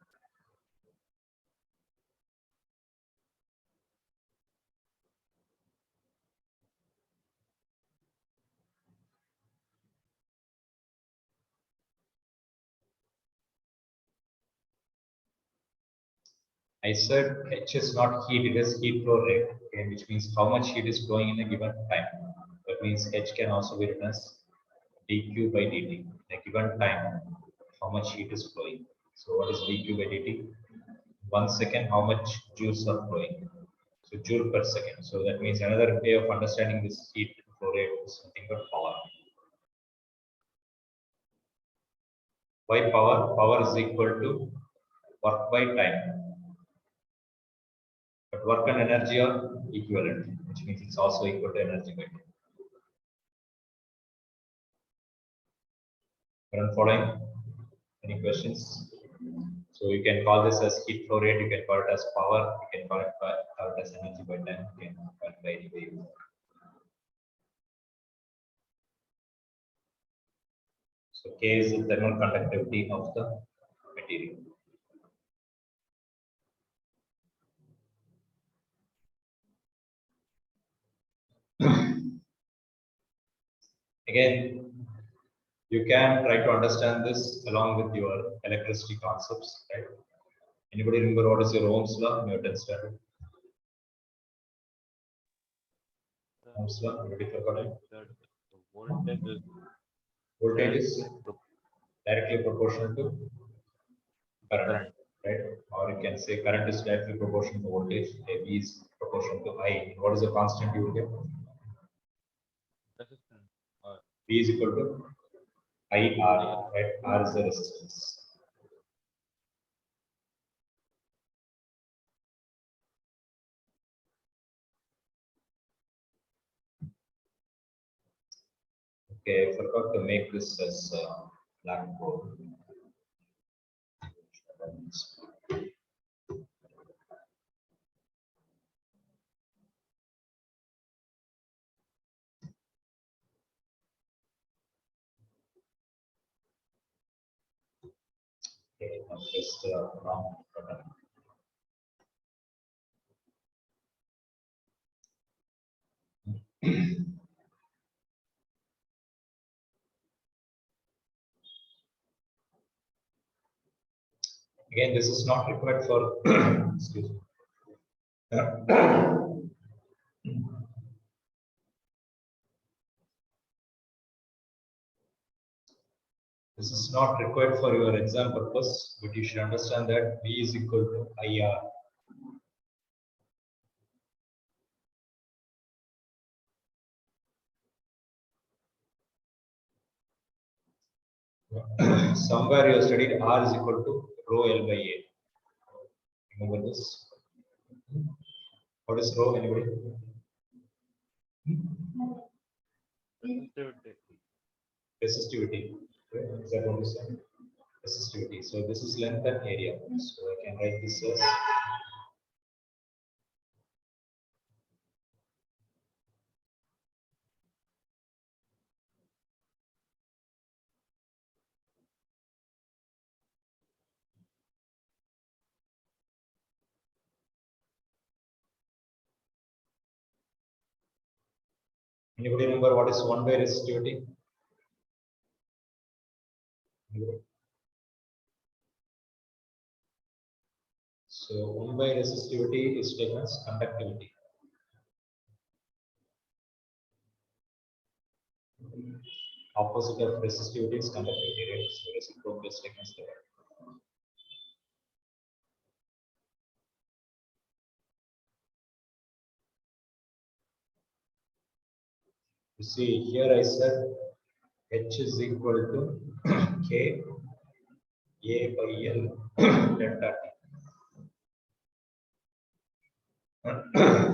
I said H is not heat, it is heat flow rate, okay, which means how much heat is flowing in a given time. That means H can also be written as dq by dt. In a given time, how much heat is flowing. So what is dq by dt? 1 second, how much joules are flowing. So joule per second. So that means another way of understanding this heat flow rate is something called power. Why power? Power is equal to work by time. But work and energy are equivalent, which means it's also equal to energy by time. Current following? Any questions? So you can call this as heat flow rate, you can call it as power, you can call it as energy by time, you can call it by any way you want. So K is the thermal conductivity of the material. Again, you can try to understand this along with your electricity concepts, right? Anybody remember what is your Ohm's law? Newton's standard. Ohm's law. Anybody forgot it? That the voltage is Voltage is directly directly proportional to current, current. right? Or you can say current is directly proportional to voltage. V is proportional to I. What is the constant you will get? Resistance. Or V is equal to IR, right? R is the resistance. Okay, I forgot to make this as blackboard. Okay, I'm just wrong button. Again, this is not required for excuse me. This is not required for your exam purpose, but you should understand that V is equal to IR. Somewhere you have studied R is equal to rho L by A. Remember this? What is rho? Anybody? resistivity. Resistivity. Okay, is that what you said? Resistivity. So this is length and area. So I can write this as anybody remember what is one-way resistivity? Anybody? So one-way resistivity is taken as conductivity. Opposite of resistivity is conductivity, right? So reciprocal is taken as the word. You see, here I said H is equal to K A by L delta T.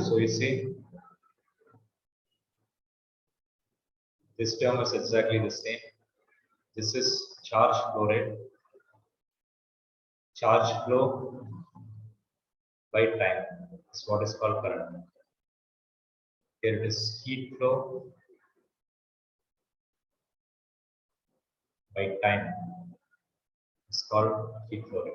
So you see, this term is exactly the same. This is charge flow rate, charge flow by time. Is what is called current. Here it is heat flow by time. It's called heat flow rate.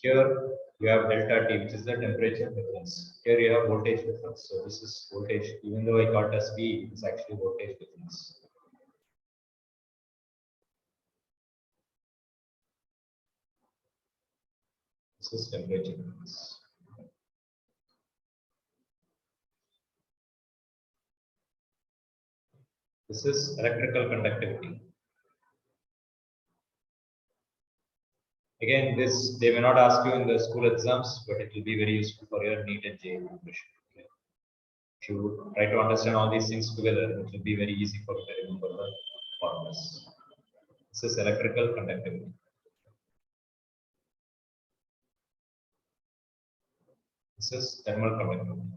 Here you have delta T, which is the temperature difference. Here you have voltage difference. So this is voltage, even though I call it as V, it's actually voltage difference. This is temperature difference. This is electrical conductivity. Again, this they may not ask you in the school exams, but it will be very useful for your NEET and JEE preparation. Okay. If you try to understand all these things together, it will be very easy for you to remember the formulas. This is electrical conductivity. This is thermal conductivity.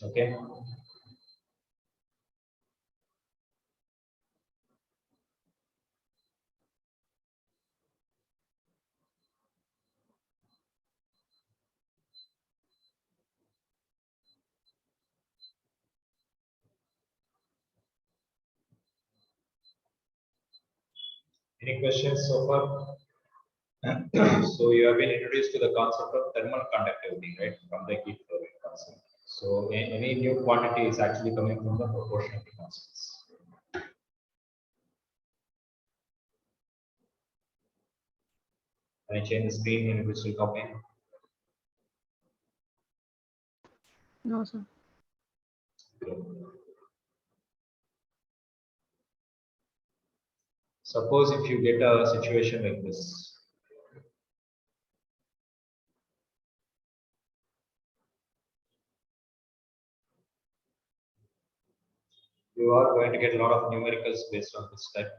Okay. Any questions so far? So you have been introduced to the concept of thermal conductivity, right, from the heat flow rate concept. So any new quantity is actually coming from the proportionality constants. Can I change the screen in which will copy? No, sir. Suppose if you get a situation like this. You are going to get a lot of numericals based on this type.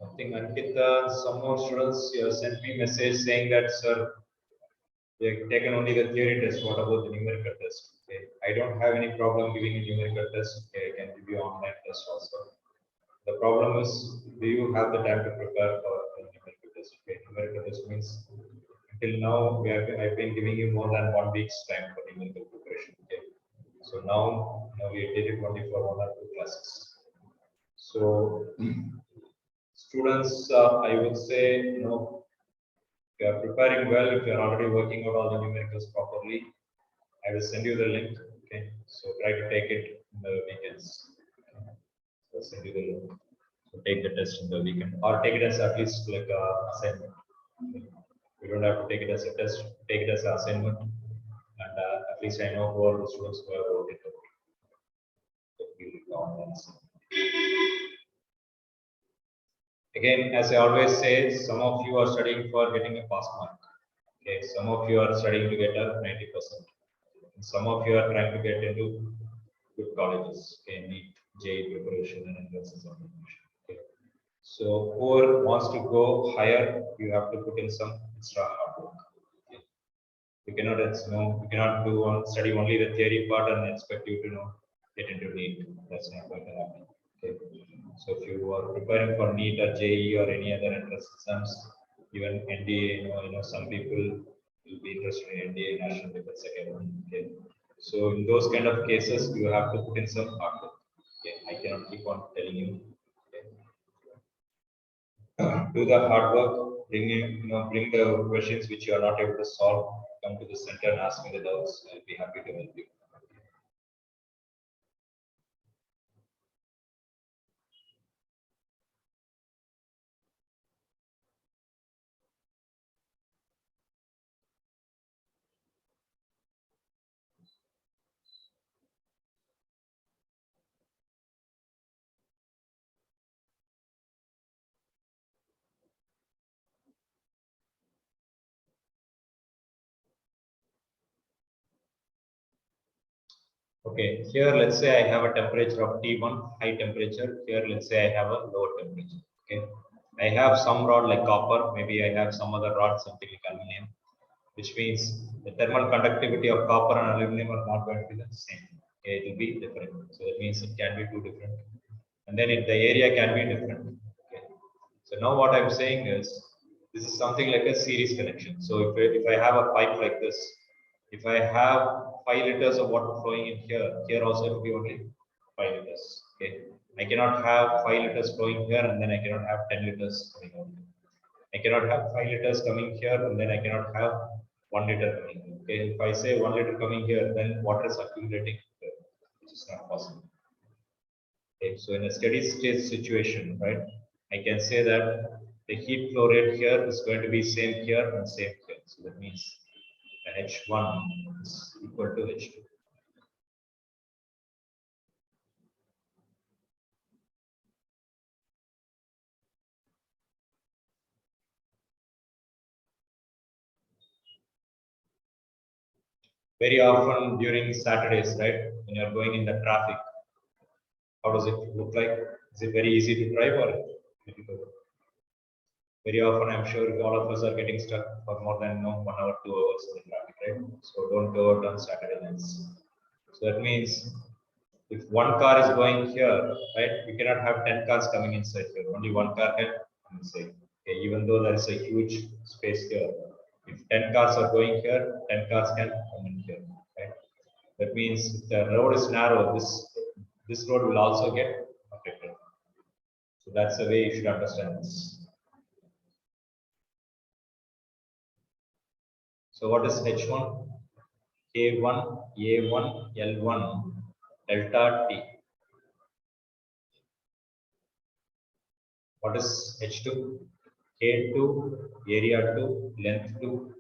I think Ankita, some more students sent me message saying that, sir, they have taken only the theory test. What about the numerical test? Okay. I don't have any problem giving a numerical test. Okay, I can give you online test also. The problem is, do you have the time to prepare for a numerical test? Okay, numerical test means until now I've been giving you more than 1 week's time for numerical preparation. Okay. So now we did it only for 1 or 2 classes. So students, I would say, if you are preparing well, if you are already working out all the numericals properly, I will send you the link. Okay, so try to take it in the weekends. Okay. So I'll send you the link. So take the test in the weekend, or take it as at least like a assignment. Okay. You don't have to take it as a test. Take it as an assignment, and at least I know who are the students who have wrote it. Again, as I always say, some of you are studying for getting a pass mark. Okay, some of you are studying to get a 90%. Some of you are trying to get into good colleges. Okay, NEET, JEE preparation, and entrance examination. Okay. So whoever wants to go higher, you have to put in some extra hard work. Okay. You cannot study only the theory part and expect you to get into NEET. That's not going to happen. Okay. So if you are preparing for NEET or JEE or any other entrance exams, even NDA, some people will be interested in NDA, National Defense Academy. Okay. So in those kind of cases, you have to put in some hard work. Okay. I cannot keep on telling you. Okay. Do the hard work. Bring the questions which you are not able to solve. Come to the center and ask me the doubts. I'll be happy to help you. Okay, here let's say I have a temperature of T1, high temperature. Here let's say I have a lower temperature. Okay, I have some rod like copper, maybe I have some other rod, something like aluminum, which means the thermal conductivity of copper and aluminum are not going to be the same. Okay, it will be different. So that means it can be two different. And then the area can be different. Okay. So now what I'm saying is, this is something like a series connection. So if I have a pipe like this, if I have 5 liters of water flowing in here also it will be only 5 liters. Okay, I cannot have 5 liters flowing here and then I cannot have 10 liters coming out. I cannot have 5 liters coming here and then I cannot have 1 liter coming here. Okay, if I say 1 liter coming here, then water is accumulating here, which is not possible. Okay, so in a steady state situation, right, I can say that the heat flow rate here is going to be same here and same here. So that means H1 is equal to H2. Very often during Saturdays, right, when you're going in the traffic, how does it look like? Is it very easy to drive or difficult? Very often, I'm sure all of us are getting stuck for more than 1 hour, 2 hours in the traffic, right? So don't go out on Saturday nights. So that means if one car is going here, right, we cannot have 10 cars coming inside here. Only one car can come inside. Okay, even though there is a huge space here. If 10 cars are going here, 10 cars can come in here, right? That means if the road is narrow, this road will also get affected. So that's the way you should understand this. So what is H1? K1, A1, L1, delta T. What is H2? K2, area 2, length 2,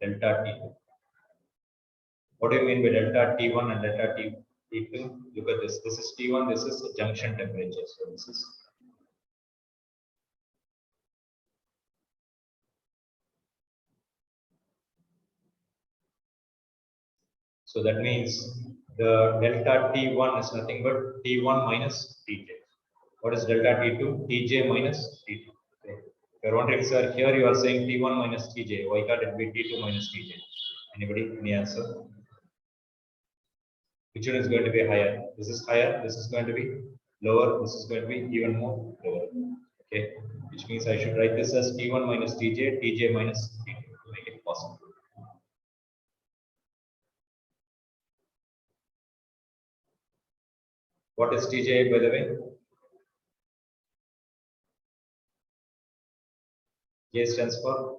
delta T2. What do you mean by delta T1 and delta T2? Look at this. This is T1, this is the junction temperature. So this is so that means the delta T1 is nothing but T1 minus Tj. What is delta T2? Tj minus T2. Okay. If you're wondering, sir, here you are saying T1 minus Tj. Why can't it be T2 minus Tj? Anybody? Any answer? Which one is going to be higher? This is higher. This is going to be lower. This is going to be even more lower. Okay. Which means I should write this as T1 minus Tj, Tj minus T2 to make it possible. What is Tj, by the way? J stands for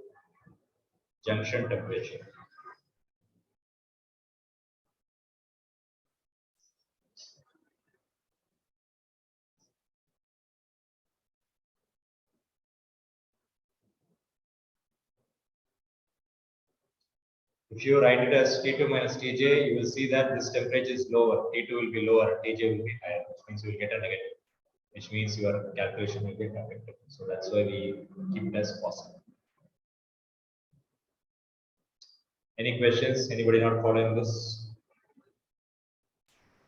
junction temperature. If you write it as T2 minus Tj, you will see that this temperature is lower. T2 will be lower, Tj will be higher, which means you will get a negative, which means your calculation will get affected. So that's why we keep it as possible. Any questions? Anybody not following this?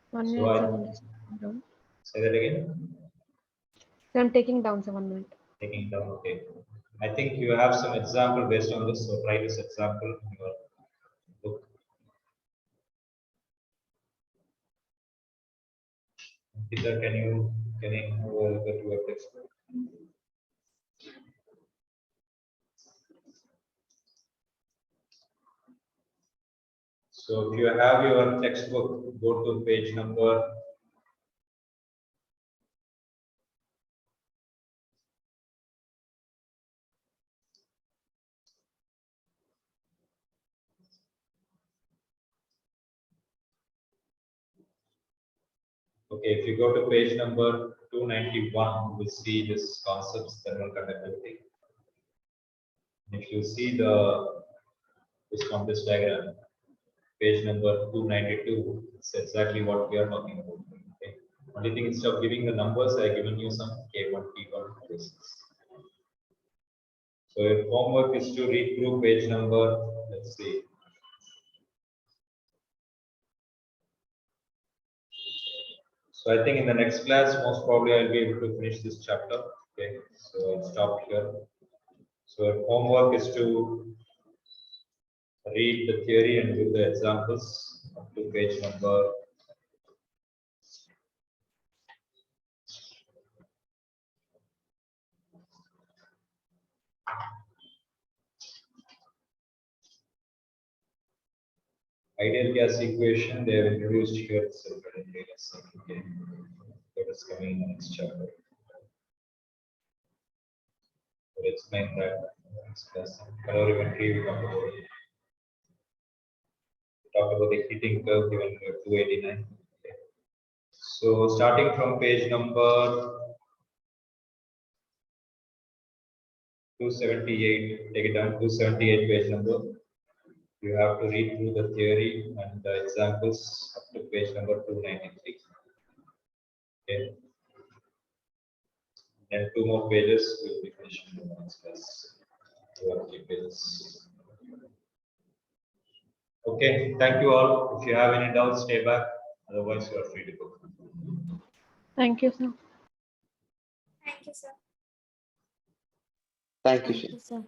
1 So minute, I- sir, I'm just taking down. Say that again. So I'm taking down, sir, 1 minute. Taking down. Okay. I think you have some example based on this. So try this example in your book. Peter, can you go to your textbook? So if you have your textbook, go to page number 291, we see this concepts thermal conductivity. If you see this compass diagram, page number 292, it's exactly what we are talking about. Okay. Only thing, instead of giving the numbers, I have given you some K1, T1 basis. So your homework is to read through page number, let's see. So I think in the next class, most probably I'll be able to finish this chapter. Okay, so I'll stop here. So your homework is to read the theory and do the examples up to page number 2. Ideal gas equation, they have introduced here itself. Okay, that is coming in the next chapter. We'll explain that next class. Calorimetry, we talked about it. We talked about the heating curve given 289. Okay. So starting from page number 278, take it down, 278 page number. You have to read through the theory and the examples up to page number 293. Okay. And 2 more pages will be finished in the next class. 2 pages. Okay, thank you all. If you have any doubts, stay back. Otherwise, you are free to go. Thank you, sir. Thank you, sir. Thank you, Thank sir. you, sir.